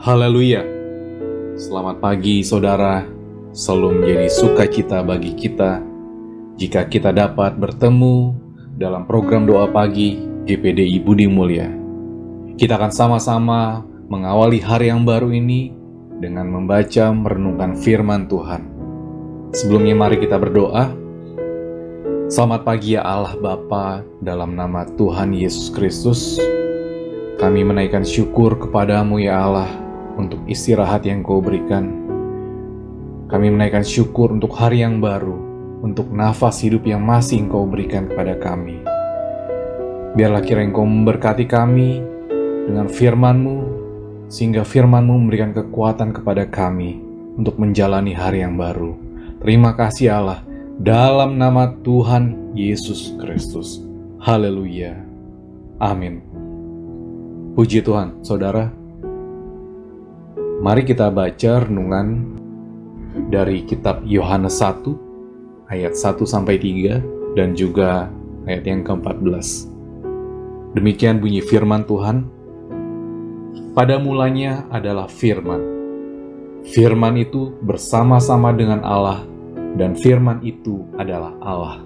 Haleluya. Selamat pagi saudara. Selalu menjadi sukacita bagi kita jika kita dapat bertemu dalam program doa pagi GPDI Budi Mulya. Kita akan sama-sama mengawali hari yang baru ini dengan membaca merenungkan firman Tuhan. Sebelumnya mari kita berdoa. Selamat pagi ya Allah Bapa, dalam nama Tuhan Yesus Kristus. Kami menaikkan syukur kepadamu ya Allah untuk istirahat yang Kau berikan. Kami menaikkan syukur untuk hari yang baru, untuk nafas hidup yang masih Engkau berikan kepada kami. Biarlah kiranya Engkau memberkati kami dengan firman-Mu, sehingga firman-Mu memberikan kekuatan kepada kami untuk menjalani hari yang baru. Terima kasih Allah, dalam nama Tuhan Yesus Kristus. Haleluya. Amin. Puji Tuhan, saudara. Mari kita baca renungan dari kitab Yohanes 1 ayat 1-3 dan juga ayat yang ke-14. Demikian bunyi firman Tuhan. Pada mulanya adalah firman. Firman itu bersama-sama dengan Allah dan firman itu adalah Allah.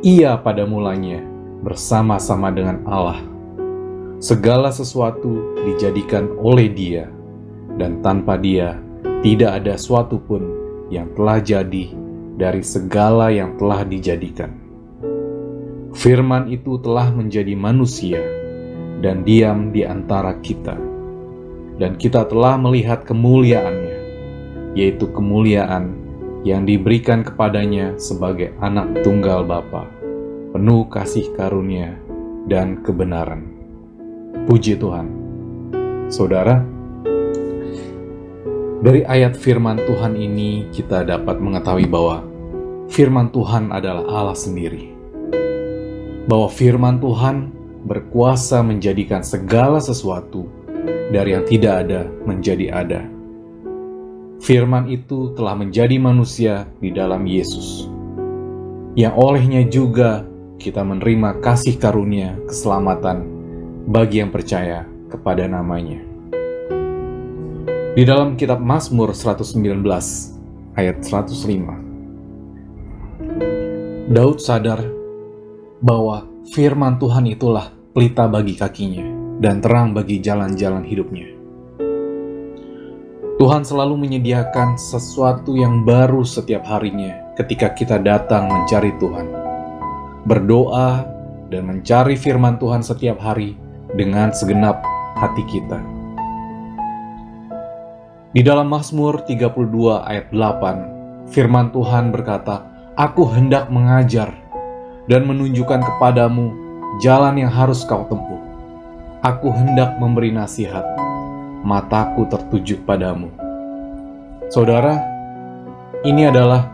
Ia pada mulanya bersama-sama dengan Allah. Segala sesuatu dijadikan oleh Dia, dan tanpa Dia tidak ada suatu pun yang telah jadi dari segala yang telah dijadikan. Firman itu telah menjadi manusia dan diam di antara kita, dan kita telah melihat kemuliaannya, yaitu kemuliaan yang diberikan kepadanya sebagai anak tunggal Bapa, penuh kasih karunia dan kebenaran. Puji Tuhan. Saudara, dari ayat firman Tuhan ini kita dapat mengetahui bahwa firman Tuhan adalah Allah sendiri. Bahwa firman Tuhan berkuasa menjadikan segala sesuatu dari yang tidak ada menjadi ada. Firman itu telah menjadi manusia di dalam Yesus, yang olehnya juga kita menerima kasih karunia keselamatan bagi yang percaya kepada namanya. Di dalam kitab Mazmur 119 ayat 105, Daud sadar bahwa firman Tuhan itulah pelita bagi kakinya dan terang bagi jalan-jalan hidupnya. Tuhan selalu menyediakan sesuatu yang baru setiap harinya ketika kita datang mencari Tuhan, berdoa dan mencari firman Tuhan setiap hari dengan segenap hati kita. Di dalam Mazmur 32 ayat 8, firman Tuhan berkata, "Aku hendak mengajar dan menunjukkan kepadamu jalan yang harus kau tempuh. Aku hendak memberi nasihat, mataku tertuju padamu." Saudara, ini adalah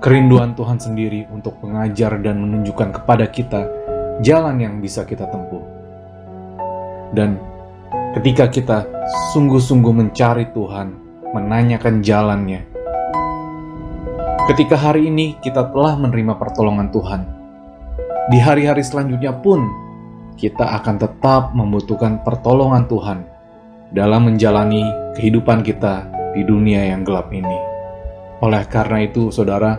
kerinduan Tuhan sendiri untuk mengajar dan menunjukkan kepada kita jalan yang bisa kita tempuh. Dan ketika kita sungguh-sungguh mencari Tuhan, menanyakan jalannya, ketika hari ini kita telah menerima pertolongan Tuhan, di hari-hari selanjutnya pun kita akan tetap membutuhkan pertolongan Tuhan dalam menjalani kehidupan kita di dunia yang gelap ini. Oleh karena itu, saudara,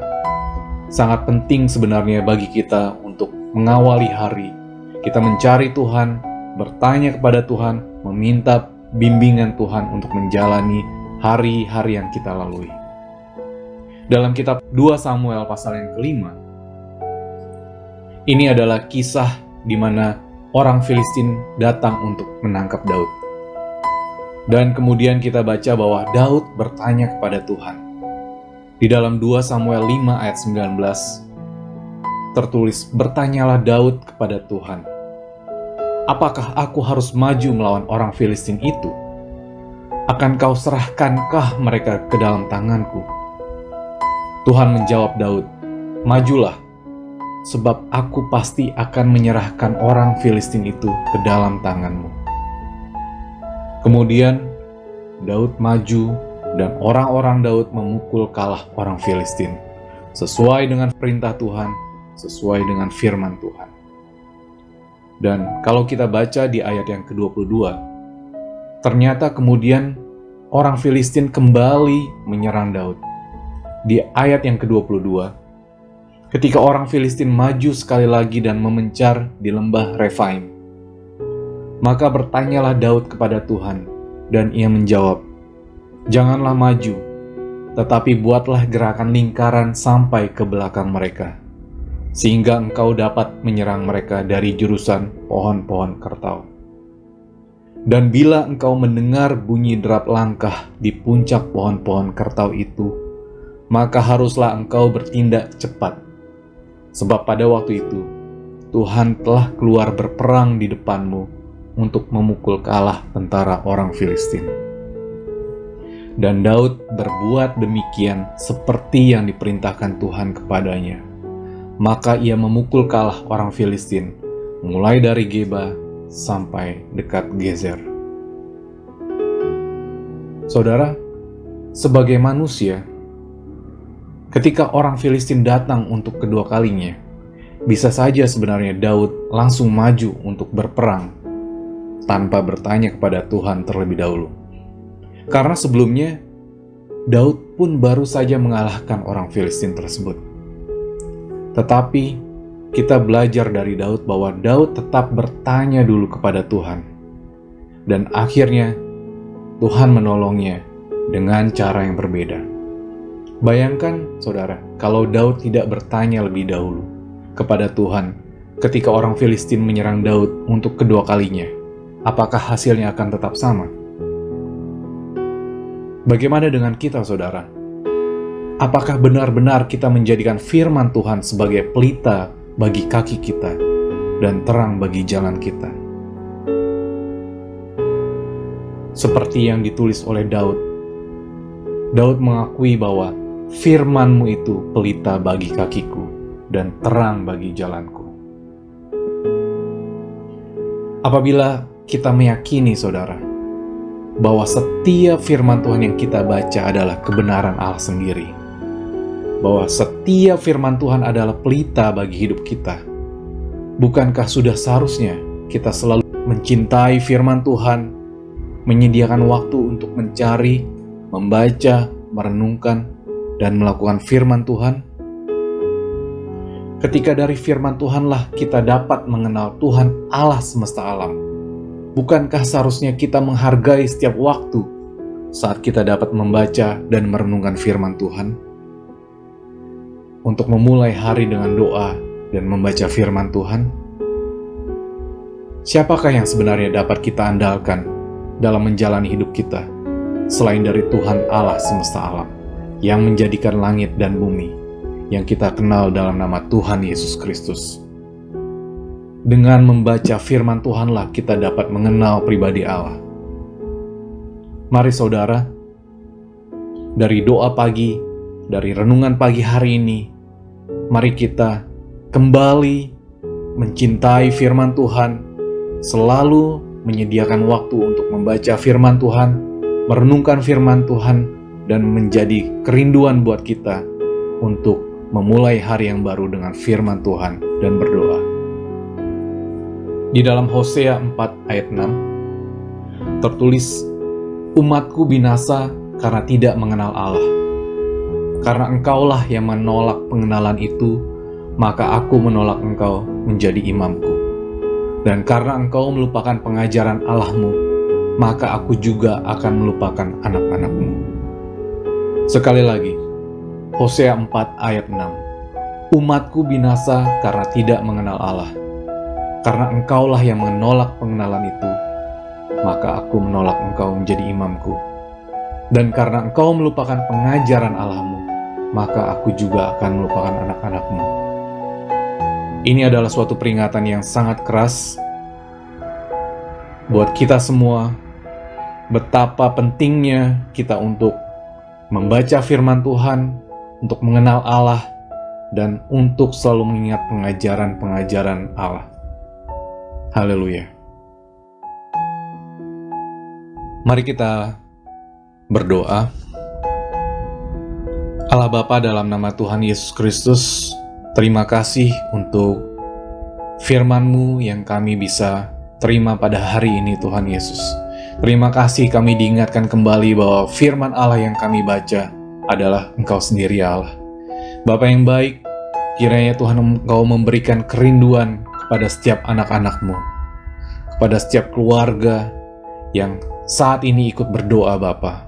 sangat penting sebenarnya bagi kita untuk mengawali hari, kita mencari Tuhan, bertanya kepada Tuhan, meminta bimbingan Tuhan untuk menjalani hari-hari yang kita lalui. Dalam kitab 2 Samuel pasal yang ke-5, ini adalah kisah di mana orang Filistin datang untuk menangkap Daud. Dan kemudian kita baca bahwa Daud bertanya kepada Tuhan. Di dalam 2 Samuel 5 ayat 19 tertulis, "Bertanyalah Daud kepada Tuhan, apakah aku harus maju melawan orang Filistin itu? Akan kau serahkankah mereka ke dalam tanganku?" Tuhan menjawab Daud, "Majulah, sebab aku pasti akan menyerahkan orang Filistin itu ke dalam tanganmu." Kemudian Daud maju dan orang-orang Daud memukul kalah orang Filistin, sesuai dengan perintah Tuhan, sesuai dengan firman Tuhan. Dan kalau kita baca di ayat yang ke-22, Ternyata kemudian orang Filistin kembali menyerang Daud. Di ayat yang ke-22, ketika orang Filistin maju sekali lagi dan memencar di lembah Refaim, maka bertanyalah Daud kepada Tuhan, dan ia menjawab, "Janganlah maju, tetapi buatlah gerakan lingkaran sampai ke belakang mereka, sehingga engkau dapat menyerang mereka dari jurusan pohon-pohon kertau. Dan bila engkau mendengar bunyi derap langkah di puncak pohon-pohon kertau itu, maka haruslah engkau bertindak cepat, sebab pada waktu itu Tuhan telah keluar berperang di depanmu untuk memukul kalah tentara orang Filistin." Dan Daud berbuat demikian seperti yang diperintahkan Tuhan kepadanya. Maka ia memukul kalah orang Filistin, mulai dari Geba sampai dekat Gezer. Saudara, sebagai manusia, ketika orang Filistin datang untuk kedua kalinya, bisa saja sebenarnya Daud langsung maju untuk berperang tanpa bertanya kepada Tuhan terlebih dahulu. Karena sebelumnya, Daud pun baru saja mengalahkan orang Filistin tersebut. Tetapi, kita belajar dari Daud bahwa Daud tetap bertanya dulu kepada Tuhan. Dan akhirnya, Tuhan menolongnya dengan cara yang berbeda. Bayangkan, saudara, kalau Daud tidak bertanya lebih dahulu kepada Tuhan ketika orang Filistin menyerang Daud untuk kedua kalinya, apakah hasilnya akan tetap sama? Bagaimana dengan kita, saudara? Apakah benar-benar kita menjadikan firman Tuhan sebagai pelita bagi kaki kita dan terang bagi jalan kita? Seperti yang ditulis oleh Daud, Daud mengakui bahwa firman-Mu itu pelita bagi kakiku dan terang bagi jalanku. Apabila kita meyakini, saudara, bahwa setiap firman Tuhan yang kita baca adalah kebenaran Allah sendiri, bahwa setiap firman Tuhan adalah pelita bagi hidup kita, bukankah sudah seharusnya kita selalu mencintai firman Tuhan, menyediakan waktu untuk mencari, membaca, merenungkan, dan melakukan firman Tuhan? Ketika dari firman Tuhanlah kita dapat mengenal Tuhan Allah semesta alam, bukankah seharusnya kita menghargai setiap waktu saat kita dapat membaca dan merenungkan firman Tuhan? Untuk memulai hari dengan doa dan membaca firman Tuhan, siapakah yang sebenarnya dapat kita andalkan dalam menjalani hidup kita selain dari Tuhan Allah semesta alam yang menjadikan langit dan bumi yang kita kenal dalam nama Tuhan Yesus Kristus? Dengan membaca firman Tuhanlah kita dapat mengenal pribadi Allah. Mari saudara, dari doa pagi, dari renungan pagi hari ini, mari kita kembali mencintai firman Tuhan, selalu menyediakan waktu untuk membaca firman Tuhan, merenungkan firman Tuhan, dan menjadi kerinduan buat kita untuk memulai hari yang baru dengan firman Tuhan dan berdoa. Di dalam Hosea 4 ayat 6 tertulis, "Umatku binasa karena tidak mengenal Allah. Karena engkaulah yang menolak pengenalan itu, maka aku menolak engkau menjadi imamku. Dan karena engkau melupakan pengajaran Allahmu, maka aku juga akan melupakan anak-anakmu." Sekali lagi, Hosea 4 ayat 6. "Umatku binasa karena tidak mengenal Allah. Karena engkaulah yang menolak pengenalan itu, maka aku menolak engkau menjadi imamku. Dan karena engkau melupakan pengajaran Allahmu, maka aku juga akan melupakan anak-anakmu." Ini adalah suatu peringatan yang sangat keras buat kita semua, betapa pentingnya kita untuk membaca firman Tuhan, untuk mengenal Allah, dan untuk selalu mengingat pengajaran-pengajaran Allah. Haleluya. Mari kita berdoa. Allah Bapa, dalam nama Tuhan Yesus Kristus, terima kasih untuk firman-Mu yang kami bisa terima pada hari ini, Tuhan Yesus. Terima kasih kami diingatkan kembali bahwa firman Allah yang kami baca adalah Engkau sendiri Allah. Bapa yang baik, kiranya Tuhan Engkau memberikan kerinduan kepada setiap anak-anak-Mu, kepada setiap keluarga yang saat ini ikut berdoa Bapa.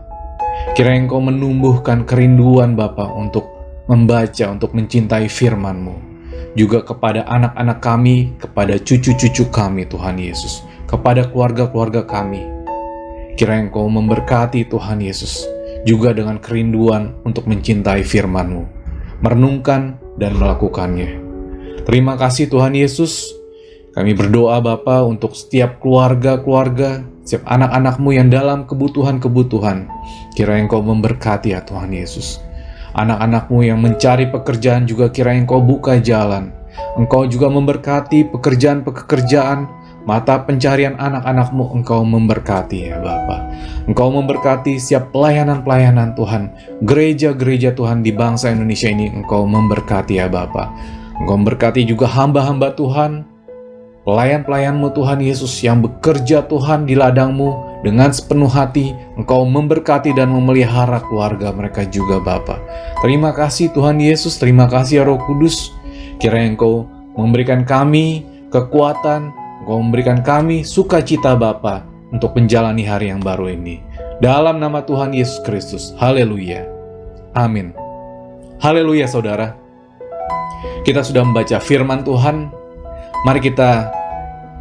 Kiranya Engkau menumbuhkan kerinduan Bapa untuk membaca, untuk mencintai firman-Mu. Juga kepada anak-anak kami, kepada cucu-cucu kami Tuhan Yesus, kepada keluarga-keluarga kami. Kiranya Engkau memberkati Tuhan Yesus, juga dengan kerinduan untuk mencintai firman-Mu, merenungkan dan melakukannya. Terima kasih Tuhan Yesus. Kami berdoa Bapa untuk setiap keluarga-keluarga, setiap anak-anak-Mu yang dalam kebutuhan-kebutuhan. Kiranya Engkau memberkati ya Tuhan Yesus. Anak-anak-Mu yang mencari pekerjaan juga kiranya Engkau buka jalan. Engkau juga memberkati pekerjaan-pekerjaan, mata pencarian anak-anak-Mu Engkau memberkati ya Bapa. Engkau memberkati setiap pelayanan-pelayanan Tuhan, gereja-gereja Tuhan di bangsa Indonesia ini Engkau memberkati ya Bapa. Engkau memberkati juga hamba-hamba Tuhan, pelayan-pelayan-Mu Tuhan Yesus yang bekerja Tuhan di ladang-Mu dengan sepenuh hati. Engkau memberkati dan memelihara keluarga mereka juga Bapa. Terima kasih Tuhan Yesus, terima kasih ya Roh Kudus. Kiranya Engkau memberikan kami kekuatan, Engkau memberikan kami sukacita Bapa untuk menjalani hari yang baru ini. Dalam nama Tuhan Yesus Kristus. Haleluya. Amin. Haleluya saudara. Kita sudah membaca firman Tuhan. Mari kita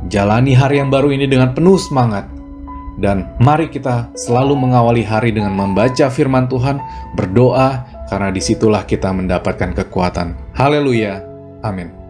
jalani hari yang baru ini dengan penuh semangat. Dan mari kita selalu mengawali hari dengan membaca firman Tuhan, berdoa, karena disitulah kita mendapatkan kekuatan. Haleluya. Amin.